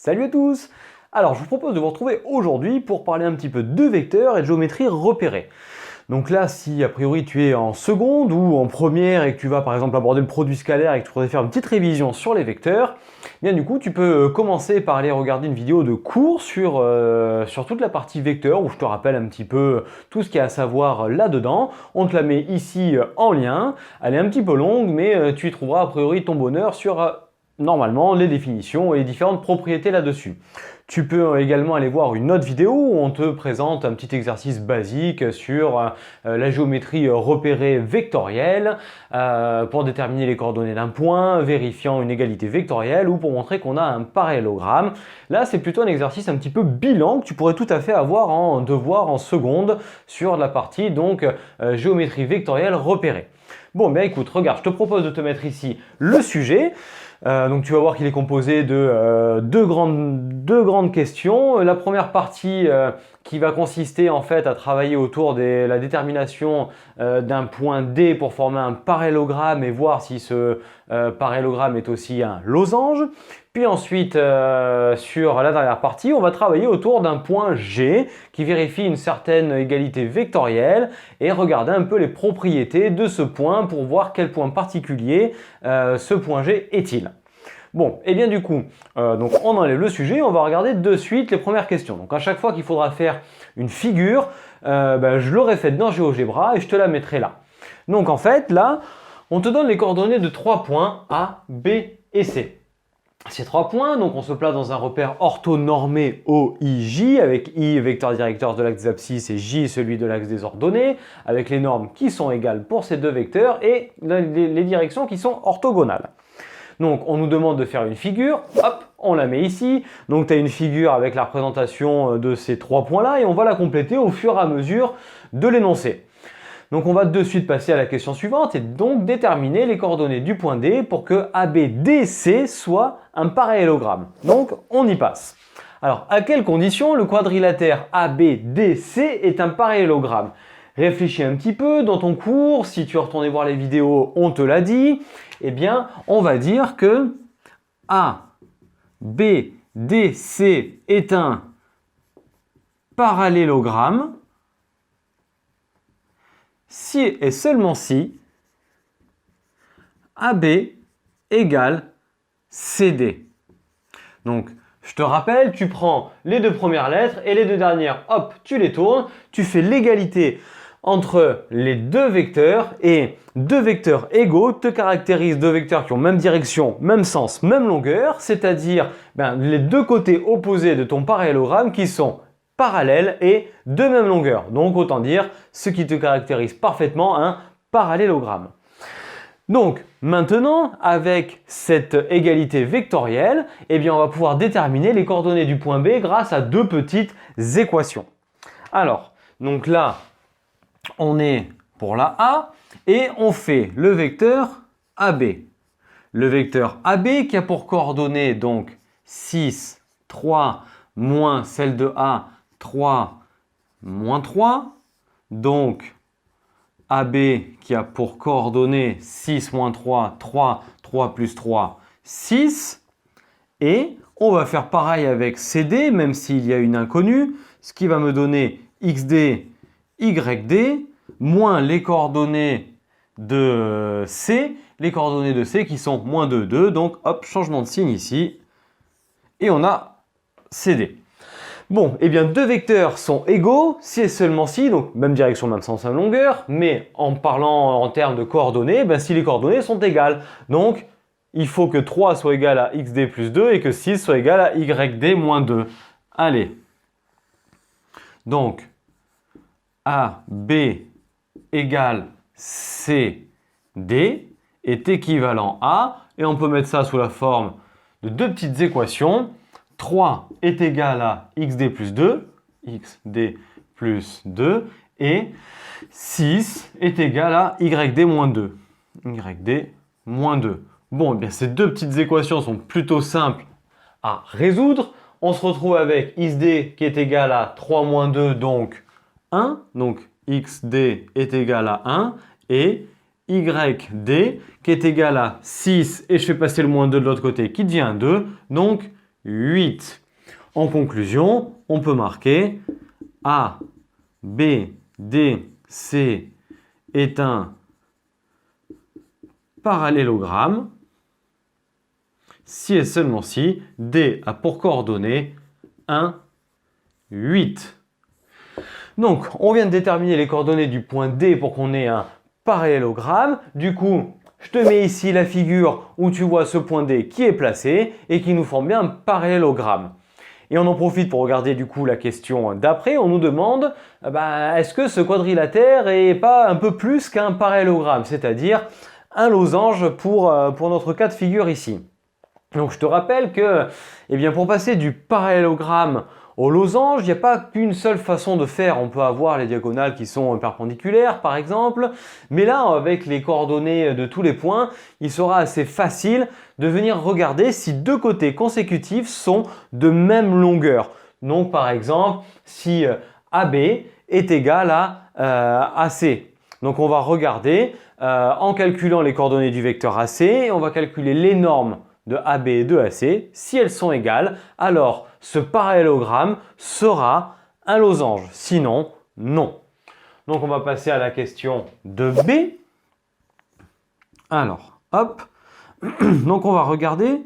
Salut à tous! Alors je vous propose de vous retrouver aujourd'hui pour parler un petit peu de vecteurs et de géométrie repérée. Donc là, si a priori tu es en seconde ou en première et que tu vas par exemple aborder le produit scalaire et que tu voudrais faire une petite révision sur les vecteurs, eh bien du coup tu peux commencer par aller regarder une vidéo de cours sur toute la partie vecteurs où je te rappelle un petit peu tout ce qu'il y a à savoir là-dedans. On te la met ici en lien, elle est un petit peu longue mais tu y trouveras a priori ton bonheur sur normalement les définitions et les différentes propriétés là-dessus. Tu peux également aller voir une autre vidéo où on te présente un petit exercice basique sur la géométrie repérée vectorielle pour déterminer les coordonnées d'un point, vérifiant une égalité vectorielle ou pour montrer qu'on a un parallélogramme. Là, c'est plutôt un exercice un petit peu bilan que tu pourrais tout à fait avoir en devoir en seconde sur la partie donc géométrie vectorielle repérée. Bon, bien écoute, regarde, je te propose de te mettre ici le sujet. Donc tu vas voir qu'il est composé de deux grandes questions. La première partie qui va consister en fait à travailler autour de la détermination d'un point D pour former un parallélogramme et voir si ce parallélogramme est aussi un losange. Puis ensuite, sur la dernière partie, on va travailler autour d'un point G qui vérifie une certaine égalité vectorielle et regarder un peu les propriétés de ce point pour voir quel point particulier ce point G est-il. Bon, et bien du coup, donc on enlève le sujet, on va regarder de suite les premières questions. Donc à chaque fois qu'il faudra faire une figure, je l'aurai faite dans GeoGebra et je te la mettrai là. Donc en fait, là, on te donne les coordonnées de 3 points A, B et C. Ces 3 points, donc on se place dans un repère orthonormé OIJ avec I vecteur directeur de l'axe des abscisses et J celui de l'axe des ordonnées avec les normes qui sont égales pour ces deux vecteurs et les directions qui sont orthogonales. Donc on nous demande de faire une figure, hop, on la met ici. Donc tu as une figure avec la représentation de ces 3 points-là et on va la compléter au fur et à mesure de l'énoncé. Donc on va de suite passer à la question suivante et donc déterminer les coordonnées du point D pour que ABDC soit un parallélogramme. Donc on y passe. Alors à quelles conditions le quadrilatère ABDC est un parallélogramme? Réfléchis un petit peu dans ton cours, si tu es retourné voir les vidéos, on te l'a dit. Eh bien, on va dire que ABDC est un parallélogramme si et seulement si AB égale CD. Donc, je te rappelle, tu prends les deux premières lettres et les deux dernières, hop, tu les tournes, tu fais l'égalité entre les deux vecteurs et deux vecteurs égaux te caractérisent deux vecteurs qui ont même direction, même sens, même longueur, c'est-à-dire les deux côtés opposés de ton parallélogramme qui sont parallèles et de même longueur. Donc autant dire ce qui te caractérise parfaitement un parallélogramme. Donc maintenant, avec cette égalité vectorielle, eh bien, on va pouvoir déterminer les coordonnées du point B grâce à deux petites équations. Alors, donc là, on est pour la A et on fait le vecteur AB. Le vecteur AB qui a pour coordonnées donc 6, 3, moins celle de A, 3, moins 3. Donc AB qui a pour coordonnées 6 moins 3, 3, 3 plus 3, 6. Et on va faire pareil avec CD, même s'il y a une inconnue, ce qui va me donner XD, YD, moins les coordonnées de C, qui sont moins 2, 2. Donc hop, changement de signe ici. Et on a CD. Bon, eh bien deux vecteurs sont égaux si et seulement si, donc même direction, même sens, même longueur, mais en parlant en termes de coordonnées, si les coordonnées sont égales. Donc, il faut que 3 soit égal à XD plus 2 et que 6 soit égal à YD moins 2. Allez. Donc, AB égale CD est équivalent à, et on peut mettre ça sous la forme de deux petites équations. 3 est égal à XD plus 2, et 6 est égal à YD moins 2, YD moins 2. Bon, eh bien ces deux petites équations sont plutôt simples à résoudre. On se retrouve avec XD qui est égal à 3 moins 2, donc 1. Donc XD est égal à 1 et YD qui est égal à 6 et je fais passer le moins 2 de l'autre côté qui devient 2. Donc 8. En conclusion, on peut marquer A, B, D, C est un parallélogramme si et seulement si D a pour coordonnées 1, 8. Donc, on vient de déterminer les coordonnées du point D pour qu'on ait un parallélogramme. Du coup, je te mets ici la figure où tu vois ce point D qui est placé et qui nous forme bien un parallélogramme. Et on en profite pour regarder du coup la question d'après. On nous demande, est-ce que ce quadrilatère est pas un peu plus qu'un parallélogramme, c'est-à-dire un losange pour notre cas de figure ici. Donc je te rappelle que pour passer du parallélogramme au losange, il n'y a pas qu'une seule façon de faire. On peut avoir les diagonales qui sont perpendiculaires par exemple, mais là avec les coordonnées de tous les points, il sera assez facile de venir regarder si deux côtés consécutifs sont de même longueur. Donc par exemple, si AB est égal à AC. Donc on va regarder en calculant les coordonnées du vecteur AC, on va calculer les normes de AB et de AC. Si elles sont égales, alors ce parallélogramme sera un losange. Sinon, non. Donc on va passer à la question de B. Alors, hop. Donc on va regarder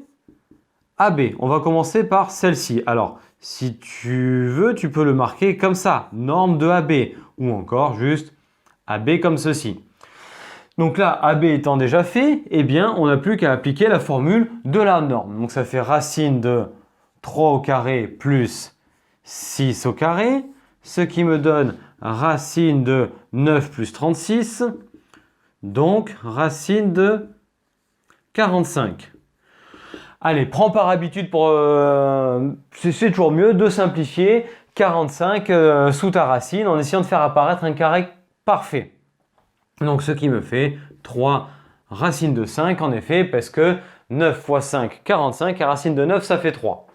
AB. On va commencer par celle-ci. Alors, si tu veux, tu peux le marquer comme ça, norme de AB, ou encore juste AB comme ceci. Donc là, AB étant déjà fait, on n'a plus qu'à appliquer la formule de la norme. Donc ça fait racine de 3 au carré plus 6 au carré, ce qui me donne racine de 9 plus 36, donc racine de 45. Allez, prends par habitude, c'est toujours mieux de simplifier 45 sous ta racine en essayant de faire apparaître un carré parfait. Donc ce qui me fait 3 racine de 5 en effet, parce que 9 fois 5, 45, et racine de 9, ça fait 3.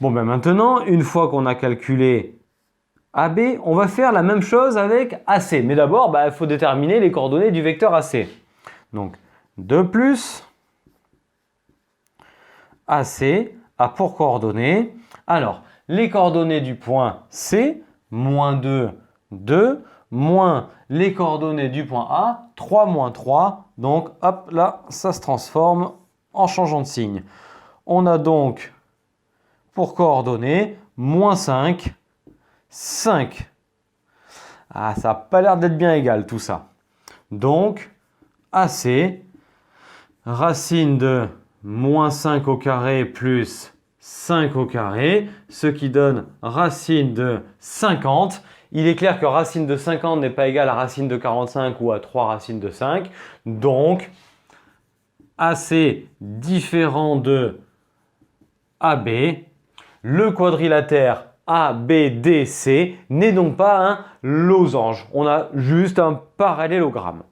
Bon, maintenant, une fois qu'on a calculé AB, on va faire la même chose avec AC. Mais d'abord, il faut déterminer les coordonnées du vecteur AC. Donc 2 plus AC a pour coordonnées, alors les coordonnées du point C, moins 2, 2, moins les coordonnées du point A, 3 moins 3. Donc hop, là, ça se transforme en changeant de signe. On a donc pour coordonnées moins 5, 5. Ah, ça n'a pas l'air d'être bien égal tout ça. Donc AC, racine de moins 5 au carré plus 5 au carré, ce qui donne racine de 50. Il est clair que racine de 50 n'est pas égale à racine de 45 ou à 3 racines de 5. Donc, AC différent de AB, le quadrilatère ABDC n'est donc pas un losange. On a juste un parallélogramme.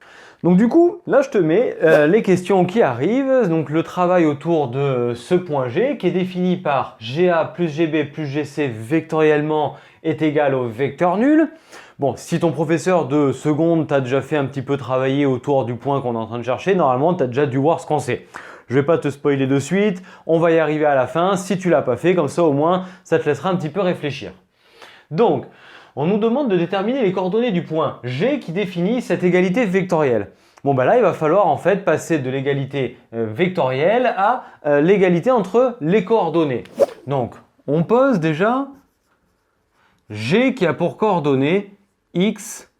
Donc du coup, là je te mets les questions qui arrivent. Donc le travail autour de ce point G qui est défini par GA plus GB plus GC vectoriellement est égal au vecteur nul. Bon, si ton professeur de seconde t'a déjà fait un petit peu travailler autour du point qu'on est en train de chercher, normalement tu as déjà dû voir ce qu'on sait. Je ne vais pas te spoiler de suite, on va y arriver à la fin. Si tu ne l'as pas fait, comme ça au moins ça te laissera un petit peu réfléchir. Donc, on nous demande de déterminer les coordonnées du point G qui définit cette égalité vectorielle. Bon, là, il va falloir en fait passer de l'égalité vectorielle à l'égalité entre les coordonnées. Donc, on pose déjà G qui a pour coordonnées x,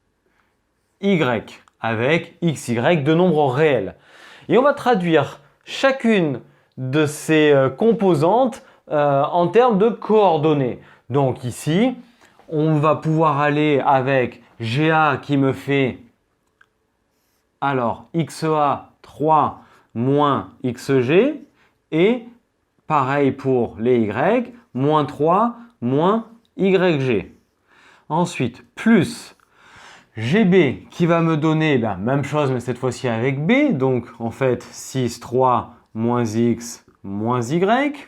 y, avec x, y de nombres réels. Et on va traduire chacune de ces composantes en termes de coordonnées. Donc ici, on va pouvoir aller avec GA qui me fait alors XA 3 moins XG et pareil pour les Y, moins 3 moins YG. Ensuite, plus GB qui va me donner la même chose mais cette fois-ci avec B, donc en fait 6, 3 moins X moins Y.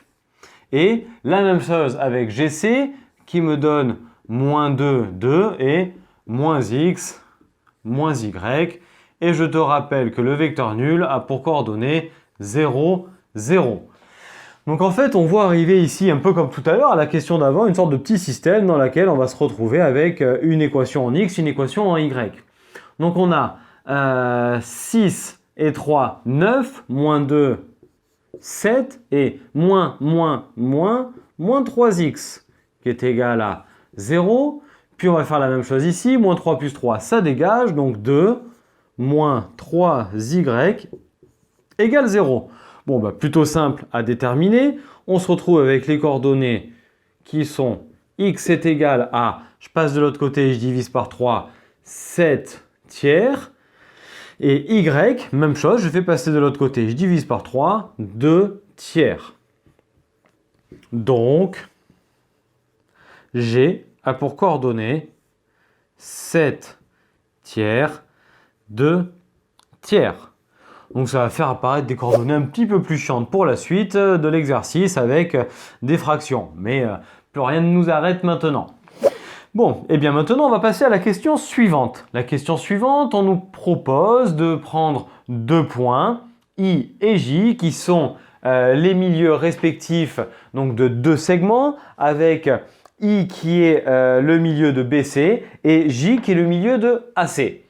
Et la même chose avec GC qui me donne moins 2, 2 et moins X moins Y. Et je te rappelle que le vecteur nul a pour coordonnées 0, 0. Donc en fait, on voit arriver ici, un peu comme tout à l'heure, à la question d'avant, une sorte de petit système dans lequel on va se retrouver avec une équation en x, une équation en y. Donc on a 6 et 3, 9, moins 2, 7, et moins 3x, qui est égal à 0. Puis on va faire la même chose ici, moins 3 plus 3, ça dégage, donc 2, moins 3y égale 0. Bon, bah, plutôt simple à déterminer. On se retrouve avec les coordonnées qui sont x est égal à, je passe de l'autre côté et je divise par 3, 7 tiers. Et y, même chose, je fais passer de l'autre côté, je divise par 3, 2 tiers. Donc, G a pour coordonnées 7 tiers, 2 tiers. Donc ça va faire apparaître des coordonnées un petit peu plus chiantes pour la suite de l'exercice avec des fractions. Mais plus rien ne nous arrête maintenant. Bon, et bien maintenant on va passer à la question suivante. La question suivante, on nous propose de prendre deux points, I et J, qui sont les milieux respectifs donc de deux segments, avec I qui est le milieu de BC et J qui est le milieu de AC.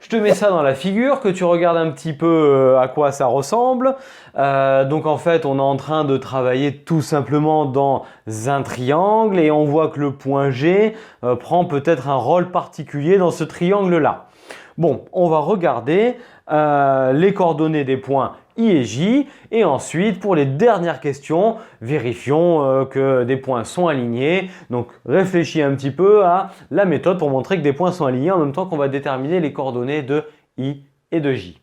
Je te mets ça dans la figure, que tu regardes un petit peu à quoi ça ressemble. Donc en fait, on est en train de travailler tout simplement dans un triangle et on voit que le point G prend peut-être un rôle particulier dans ce triangle-là. Bon, on va regarder les coordonnées des points I et J et ensuite pour les dernières questions, vérifions que des points sont alignés. Donc réfléchis un petit peu à la méthode pour montrer que des points sont alignés en même temps qu'on va déterminer les coordonnées de I et de J.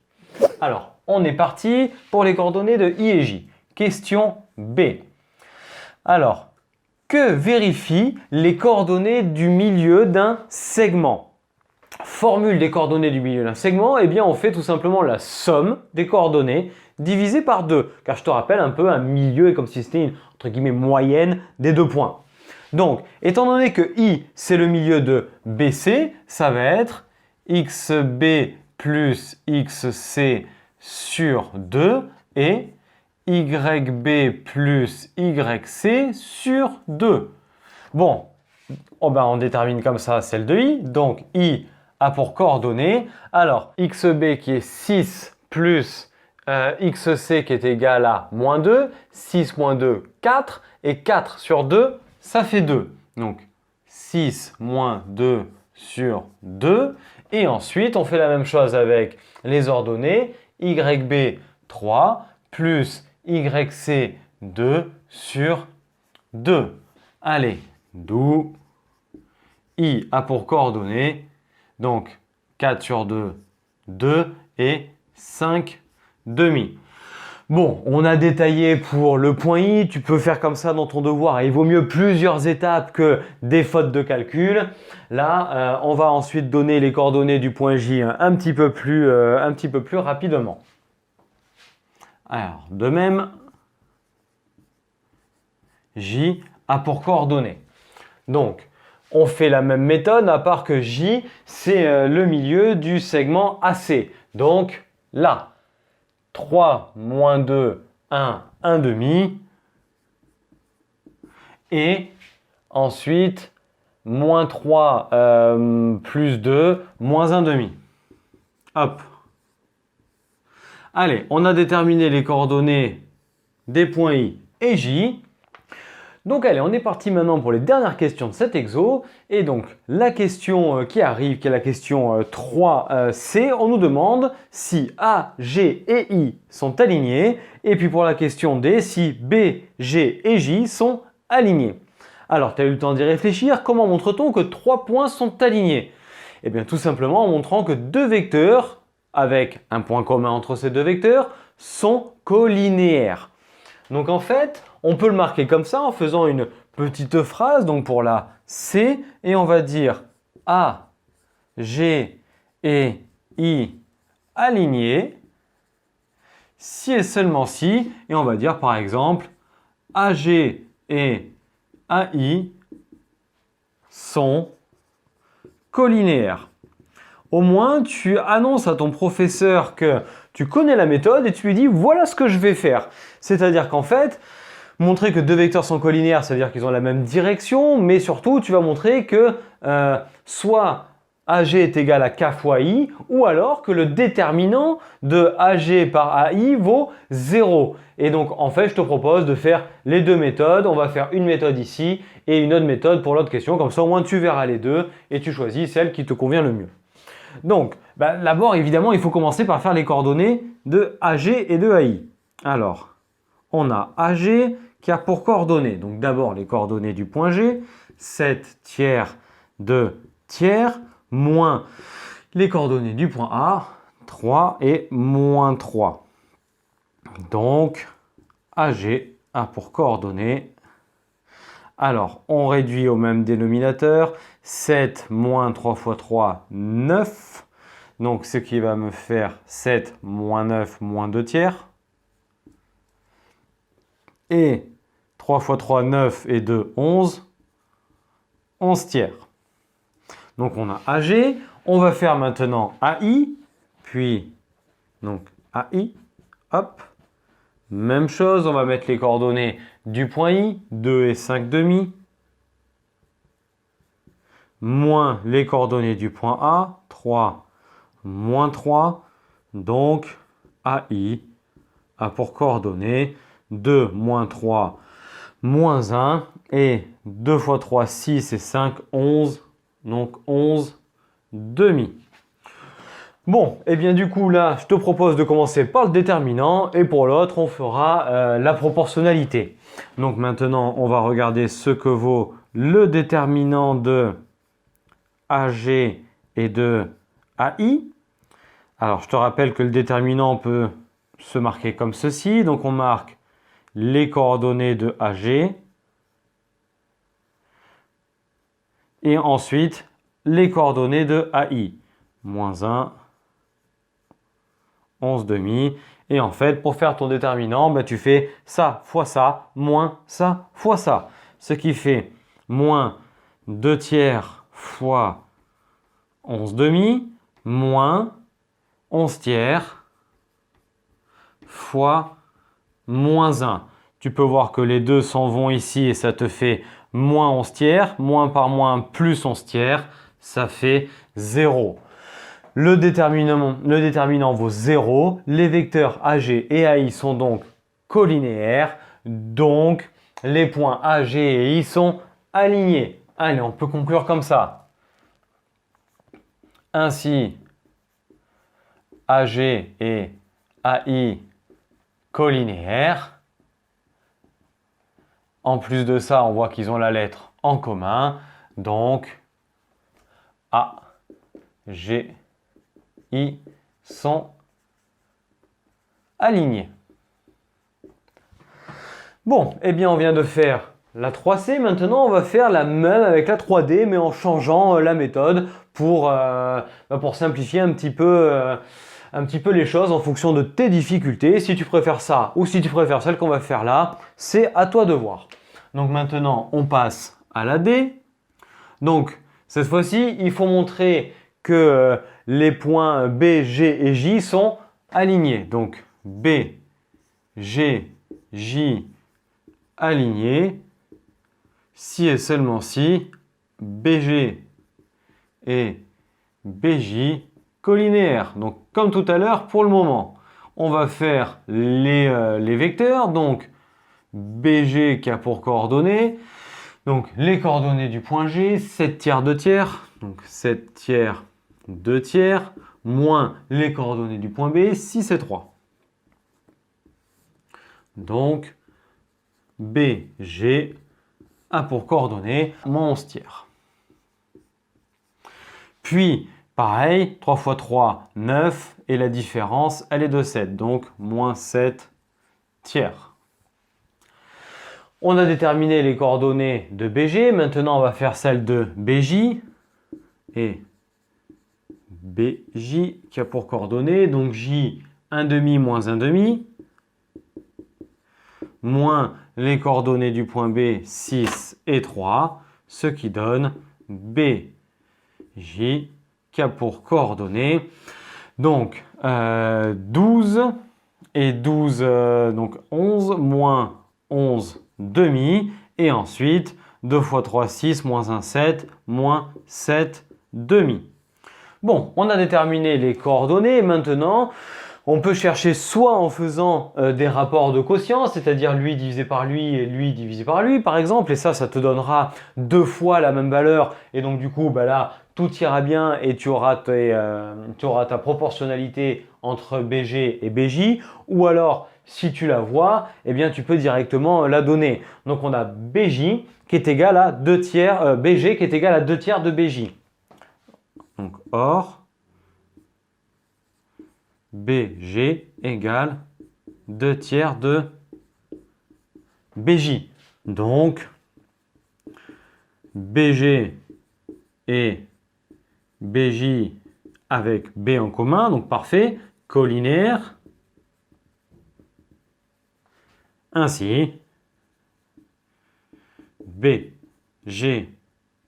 Alors, on est parti pour les coordonnées de I et J. Question B. Alors, que vérifient les coordonnées du milieu d'un segment? Formule des coordonnées du milieu d'un segment, eh bien on fait tout simplement la somme des coordonnées divisée par 2. Car je te rappelle un peu, un milieu est comme si c'était une entre guillemets moyenne des deux points. Donc, étant donné que I c'est le milieu de BC, ça va être XB plus XC sur 2 et YB plus YC sur 2. Bon, on détermine comme ça celle de I. Donc I a pour coordonnées, alors XB qui est 6 plus XC qui est égal à moins 2, 6 moins 2, 4, et 4 sur 2, ça fait 2. Donc 6 moins 2 sur 2, et ensuite on fait la même chose avec les ordonnées, YB 3 plus YC 2 sur 2. Allez, d'où I a pour coordonnées donc 4 sur 2, 2 et 5 demi. Bon, on a détaillé pour le point I, tu peux faire comme ça dans ton devoir. Il vaut mieux plusieurs étapes que des fautes de calcul. Là, on va ensuite donner les coordonnées du point J un petit peu plus rapidement. Alors, de même, J a pour coordonnées. Donc, on fait la même méthode, à part que J, c'est le milieu du segment AC. Donc, là, 3 moins 2, 1, 1 demi. Et ensuite, moins 3 plus 2, moins 1 demi. Hop. Allez, on a déterminé les coordonnées des points I et J. Donc allez, on est parti maintenant pour les dernières questions de cet exo. Et donc la question qui arrive, qui est la question 3C, on nous demande si A, G et I sont alignés. Et puis pour la question D, si B, G et J sont alignés. Alors tu as eu le temps d'y réfléchir, comment montre-t-on que 3 points sont alignés? Eh bien tout simplement en montrant que deux vecteurs, avec un point commun entre ces deux vecteurs, sont colinéaires. Donc en fait, on peut le marquer comme ça en faisant une petite phrase, donc pour la C, et on va dire A, G et I alignés, si et seulement si, et on va dire par exemple AG et AI sont colinéaires. Au moins, tu annonces à ton professeur que tu connais la méthode et tu lui dis voilà ce que je vais faire. C'est-à-dire qu'en fait, Montrer que deux vecteurs sont collinéaires, ça veut dire qu'ils ont la même direction, mais surtout, tu vas montrer que soit AG est égal à K fois I, ou alors que le déterminant de AG par AI vaut 0. Et donc, en fait, je te propose de faire les deux méthodes. On va faire une méthode ici et une autre méthode pour l'autre question. Comme ça, au moins, tu verras les deux et tu choisis celle qui te convient le mieux. Donc, d'abord, évidemment, il faut commencer par faire les coordonnées de AG et de AI. Alors, on a AG qui a pour coordonnées, donc d'abord les coordonnées du point G, 7 tiers de tiers, moins les coordonnées du point A, 3 et moins 3. Donc, AG a pour coordonnées, alors on réduit au même dénominateur, 7 moins 3 fois 3, 9. Donc, ce qui va me faire 7 moins 9 moins 2 tiers. Et 3 fois 3, 9 et 2, 11. 11 tiers. Donc, on a AG. On va faire maintenant AI. Puis, donc, AI. Hop. Même chose, on va mettre les coordonnées du point I. 2 et 5 demi. Moins les coordonnées du point A. 3 moins 3. Donc, AI a pour coordonnées 2 moins 3 moins 1 et 2 fois 3, 6 et 5, 11. Donc 11 demi. Bon, et bien du coup là, je te propose de commencer par le déterminant et pour l'autre, on fera la proportionnalité. Donc maintenant, on va regarder ce que vaut le déterminant de AG et de AI. Alors, je te rappelle que le déterminant peut se marquer comme ceci. Donc, on marque les coordonnées de AG et ensuite les coordonnées de AI. Moins 1, 11 demi. Et en fait, pour faire ton déterminant, tu fais ça fois ça, moins ça fois ça. Ce qui fait moins 2 tiers fois 11 demi, moins 11 tiers fois moins 1. Tu peux voir que les deux s'en vont ici et ça te fait moins 11 tiers. Moins par moins plus 11 tiers, ça fait 0. Le déterminant vaut 0. Les vecteurs AG et AI sont donc collinéaires. Donc, les points AG et I sont alignés. Allez, on peut conclure comme ça. Ainsi, AG et AI collinéaires. En plus de ça, on voit qu'ils ont la lettre en commun. Donc, A, G, I sont alignés. Bon, eh bien, on vient de faire la 3C. Maintenant, on va faire la même avec la 3D, mais en changeant la méthode pour simplifier un petit peu les choses en fonction de tes difficultés. Si tu préfères ça ou si tu préfères celle qu'on va faire là, c'est à toi de voir. Donc maintenant, on passe à la D. Donc, cette fois-ci, il faut montrer que les points B, G et J sont alignés. Donc, B, G, J alignés. Si et seulement si, BG et BJ collinéaires. Donc, comme tout à l'heure, pour le moment, on va faire les vecteurs. Donc, BG qui a pour coordonnées. Donc, les coordonnées du point G, 7 tiers, 2 tiers. Donc, 7 tiers, 2 tiers. Moins les coordonnées du point B, 6 et 3. Donc, BG a pour coordonnées moins 11 tiers. Puis, pareil, 3 fois 3, 9. Et la différence, elle est de 7. Donc, moins 7 tiers. On a déterminé les coordonnées de BG. Maintenant, on va faire celles de BJ. Et BJ qui a pour coordonnées. Donc, J, 1 demi moins 1 demi. Moins les coordonnées du point B, 6 et 3. Ce qui donne BJ qui a pour coordonnées. Donc, 12 et 12, donc 11 moins 11 demi. Et ensuite, 2 fois 3, 6, moins 1, 7, moins 7 demi. Bon, on a déterminé les coordonnées. Maintenant, on peut chercher soit en faisant des rapports de quotient, c'est-à-dire lui divisé par lui et lui divisé par lui, par exemple. Et ça te donnera 2 fois la même valeur. Et donc, du coup, bah là, tout ira bien et tu auras ta proportionnalité entre BG et BJ. Ou alors, si tu la vois, eh bien, tu peux directement la donner. Donc, on a BJ qui est égal à 2 tiers, BG qui est égal à 2 tiers de BJ. Donc, or, BG égale 2 tiers de BJ. Donc, BG et BJ avec B en commun, donc parfait, collinaire. Ainsi, B, G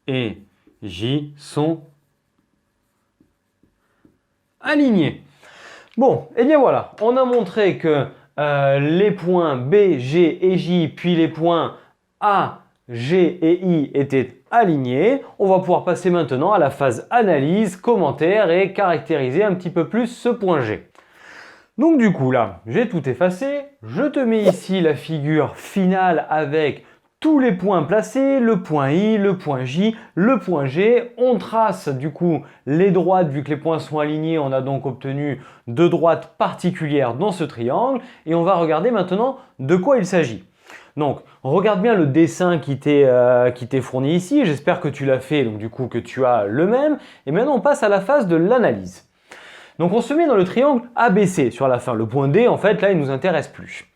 et J sont alignés. Bon, et bien voilà, on a montré que les points B, G et J, puis les points A, G et I étaient alignés. On va pouvoir passer maintenant à la phase analyse, commentaire et caractériser un petit peu plus ce point G. Donc du coup là, j'ai tout effacé. Je te mets ici la figure finale avec tous les points placés, le point I, le point J, le point G. On trace du coup les droites, vu que les points sont alignés, on a donc obtenu 2 droites particulières dans ce triangle. Et on va regarder maintenant de quoi il s'agit. Donc, regarde bien le dessin qui t'est fourni ici. J'espère que tu l'as fait, donc du coup que tu as le même. Et maintenant, on passe à la phase de l'analyse. Donc, on se met dans le triangle ABC sur la fin. Le point D, en fait, là, il ne nous intéresse plus.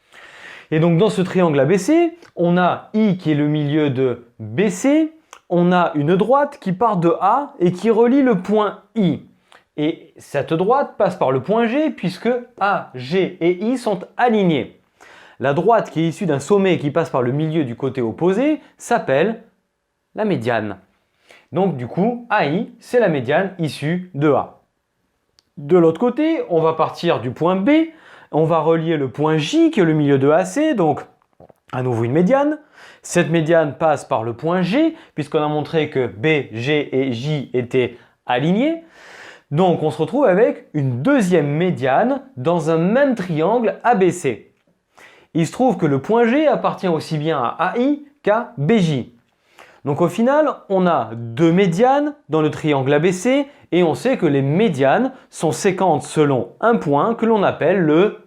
Et donc, dans ce triangle ABC, on a I qui est le milieu de BC. On a une droite qui part de A et qui relie le point I. Et cette droite passe par le point G puisque A, G et I sont alignés. La droite qui est issue d'un sommet qui passe par le milieu du côté opposé s'appelle la médiane. Donc du coup, AI, c'est la médiane issue de A. De l'autre côté, on va partir du point B, on va relier le point J qui est le milieu de AC, donc à nouveau une médiane. Cette médiane passe par le point G, puisqu'on a montré que B, G et J étaient alignés. Donc on se retrouve avec une deuxième médiane dans un même triangle ABC. Il se trouve que le point G appartient aussi bien à AI qu'à BJ. Donc au final, on a 2 médianes dans le triangle ABC et on sait que les médianes sont séquentes selon un point que l'on appelle le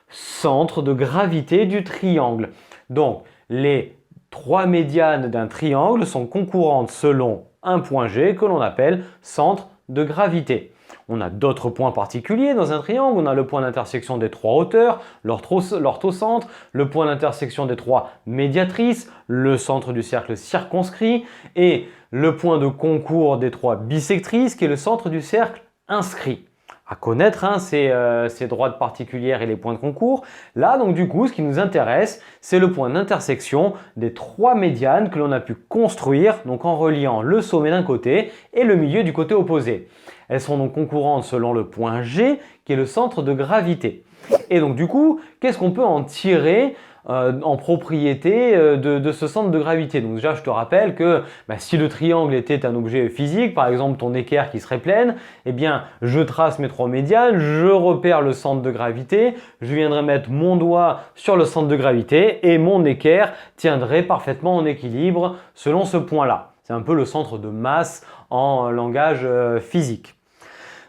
centre de gravité du triangle. Donc les 3 médianes d'un triangle sont concourantes selon un point G que l'on appelle centre de gravité. On a d'autres points particuliers dans un triangle. On a le point d'intersection des 3 hauteurs, l'orthocentre, le point d'intersection des 3 médiatrices, le centre du cercle circonscrit et le point de concours des 3 bissectrices qui est le centre du cercle inscrit. À connaître ces droites particulières et les points de concours. Là, donc du coup, ce qui nous intéresse, c'est le point d'intersection des 3 médianes que l'on a pu construire donc en reliant le sommet d'un côté et le milieu du côté opposé. Elles sont donc concourantes selon le point G qui est le centre de gravité. Et donc du coup, qu'est-ce qu'on peut en tirer en propriété de ce centre de gravité? Donc déjà, je te rappelle que si le triangle était un objet physique, par exemple ton équerre qui serait pleine, eh bien je trace mes 3 médianes, je repère le centre de gravité, je viendrai mettre mon doigt sur le centre de gravité et mon équerre tiendrait parfaitement en équilibre selon ce point-là. C'est un peu le centre de masse en langage physique.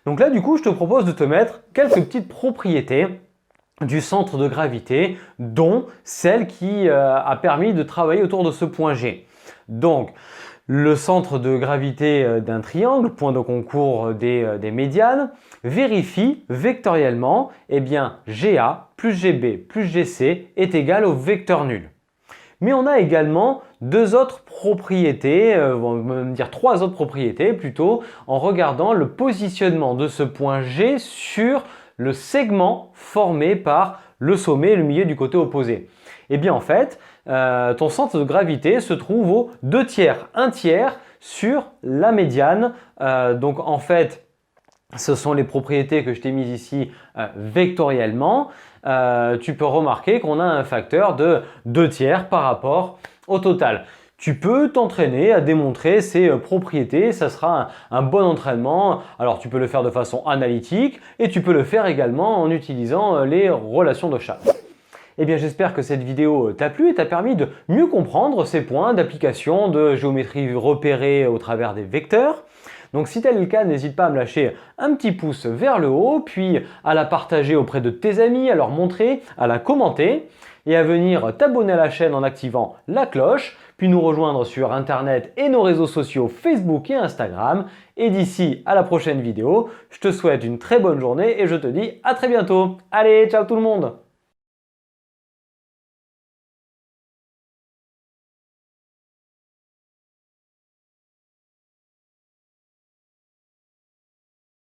Donc là, du coup, je te propose de te mettre quelques petites propriétés du centre de gravité, dont celle qui a permis de travailler autour de ce point G. Donc, le centre de gravité d'un triangle, point de concours des médianes, vérifie vectoriellement, eh bien, GA plus GB plus GC est égal au vecteur nul. Mais on a également 2 autres propriétés, on va même dire 3 autres propriétés plutôt, en regardant le positionnement de ce point G sur le segment formé par le sommet et le milieu du côté opposé. Et bien en fait, ton centre de gravité se trouve au 2 tiers, 1 tiers sur la médiane. Donc en fait, ce sont les propriétés que je t'ai mises ici vectoriellement. tu peux remarquer qu'on a un facteur de 2 tiers par rapport au total. Tu peux t'entraîner à démontrer ces propriétés, ça sera un bon entraînement. Alors tu peux le faire de façon analytique et tu peux le faire également en utilisant les relations de chasse. Eh bien j'espère que cette vidéo t'a plu et t'a permis de mieux comprendre ces points d'application de géométrie repérée au travers des vecteurs. Donc si tel est le cas, n'hésite pas à me lâcher un petit pouce vers le haut, puis à la partager auprès de tes amis, à leur montrer, à la commenter et à venir t'abonner à la chaîne en activant la cloche, puis nous rejoindre sur internet et nos réseaux sociaux Facebook et Instagram. Et d'ici à la prochaine vidéo, je te souhaite une très bonne journée et je te dis à très bientôt. Allez, ciao tout le monde!